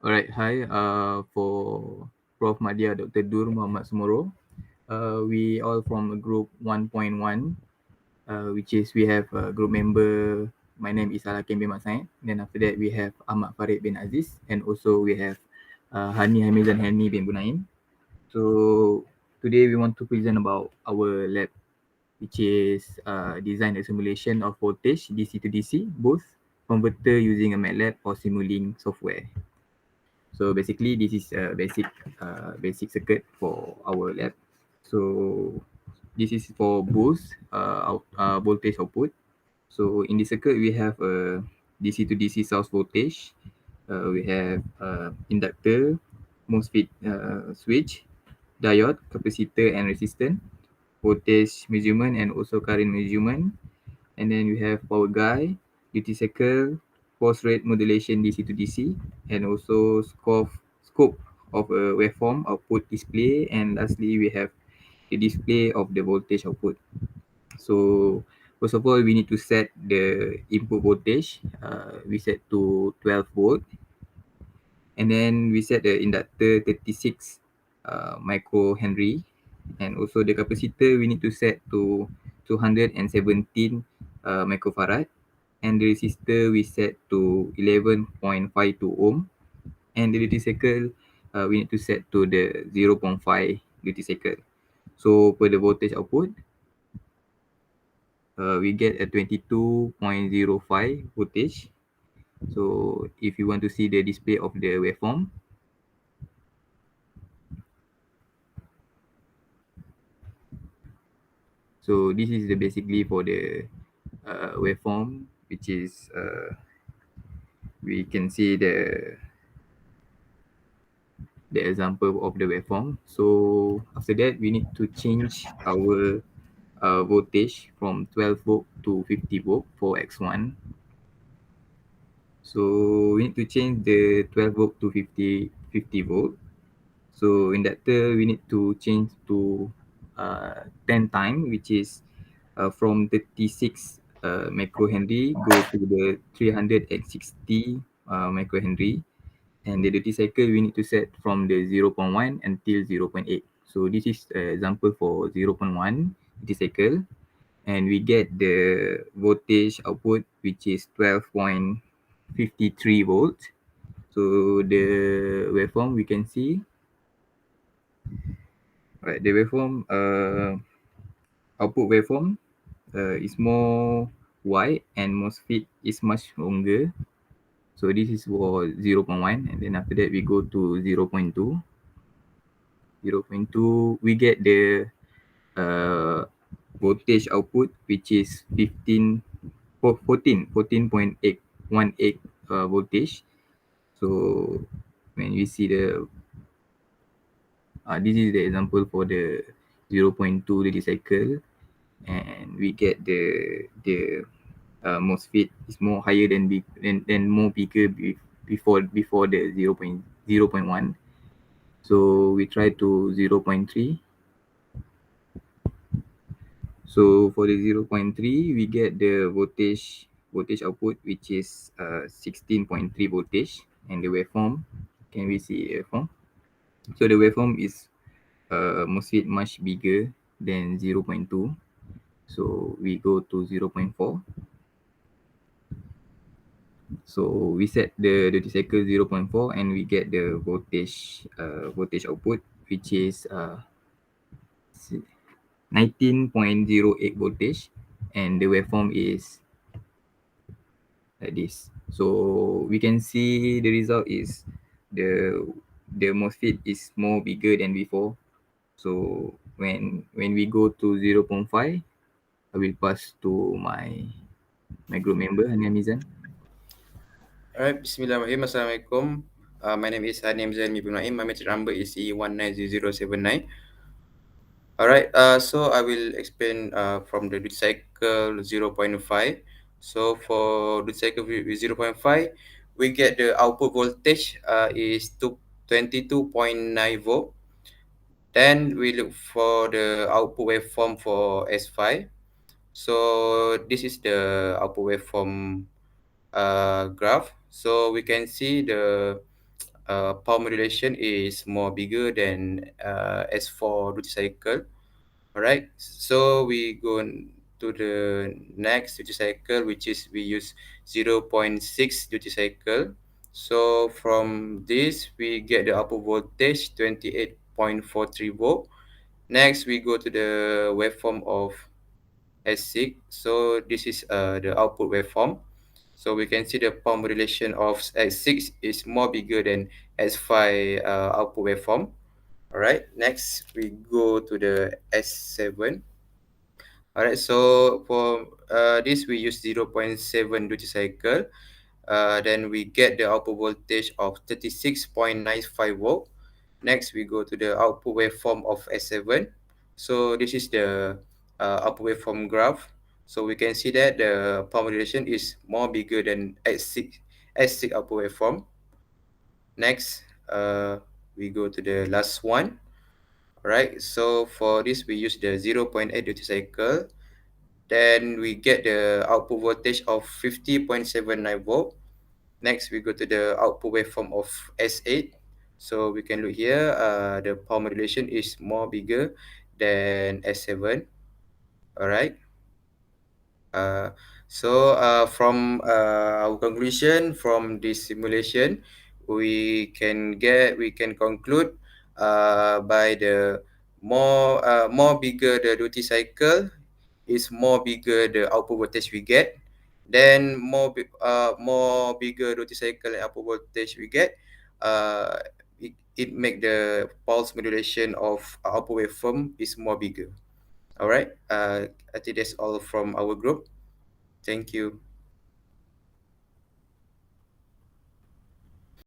Alright, hi. For Prof. Madia, Dr. Dur Muhammad Sumoro. We all from group 1.1, which is we have a group member. My name is Alakim bin Masaid. Then after that, we have Ahmad Farid bin Aziz. And also we have Hani Hamizan Hani bin Bunaim. So today we want to present about our lab, which is design a simulation of voltage DC to DC, both converter using a MATLAB or Simulink software. So basically, this is a basic circuit for our lab. So this is for boost voltage output. So in this circuit, we have a DC to DC source voltage. We have inductor, MOSFET switch, diode, capacitor, and resistor, voltage measurement, and also current measurement. And then we have power guide, duty cycle, force rate modulation DC to DC, and also scope of a waveform output display. And lastly, we have the display of the voltage output. So first of all, we need to set the input voltage. We set to 12 volt, and then we set the inductor 36 microhenry, and also the capacitor we need to set to 217 microfarad, and the resistor we set to 11.52 ohm, and the duty cycle we need to set to the 0.5 duty cycle. So for the voltage output, we get a 22.05 voltage. So if you want to see the display of the waveform, so this is the basically for the waveform, which is we can see the example of the waveform. So after that, we need to change our voltage from 12 volt to 50 volt for X1. So we need to change the 12 volt to 50 volt. So inductor we need to change to 10 time, which is from 36 microhenry go to the 360 microhenry. And the duty cycle we need to set from the 0.1 until 0.8. So this is example for 0.1 duty cycle, and we get the voltage output, which is 12.53 volts. So the waveform we can see, right, the waveform output waveform is more wide and MOSFET is much longer. So this is for 0.1, and then after that we go to 0.2. 0.2, we get the voltage output, which is 14.818 voltage. So when we see the this is the example for the 0.2 duty cycle, and we get the MOSFET is more higher than more bigger before the 0.1. So we try to 0.3. So for the 0.3, we get the voltage output, which is 16.3 voltage, and the waveform. Can we see the waveform? So the waveform is MOSFET much bigger than 0.2. So we go to 0.4. So we set the duty cycle 0.4, and we get the voltage output, which is 19.08 voltage, and the waveform is like this. So we can see the result is the MOSFET is more bigger than before. So when we go to 0.5, I will pass to my group member Hania Mizan. Alright, Bismillahirrahmanirrahim. Assalamualaikum. My name is Hanim Zain Ibn Naim. My metric number is E190079. Alright, so I will explain from the duty cycle 0.5. So for duty cycle with 0.5, we get the output voltage is 22.9 volt. Then we look for the output waveform for S5. So this is the output waveform graph. So we can see the power modulation is more bigger than S4 duty cycle. All right, so we go to the next duty cycle, which is we use 0.6 duty cycle. So from this, we get the output voltage 28.43 volt. Next, we go to the waveform of S6. So this is the output waveform. So we can see the power modulation of S6 is more bigger than S5 output waveform. All right, next we go to the S7. All right, so for this we use 0.7 duty cycle. Then we get the output voltage of 36.95 volt. Next, we go to the output waveform of S7. So this is the output waveform graph. So we can see that the power modulation is more bigger than S6 output waveform. Next, we go to the last one. Right, so for this we use the 0.8 duty cycle. Then we get the output voltage of 50.79 volt. Next, we go to the output waveform of S8. So we can look here, the power modulation is more bigger than S7. All right. From our conclusion from this simulation, we can conclude by the more bigger the duty cycle is more bigger the output voltage we get. Then more bigger duty cycle and output voltage we get, uh, it make the pulse modulation of output waveform is more bigger. All right. I think that's all from our group. Thank you.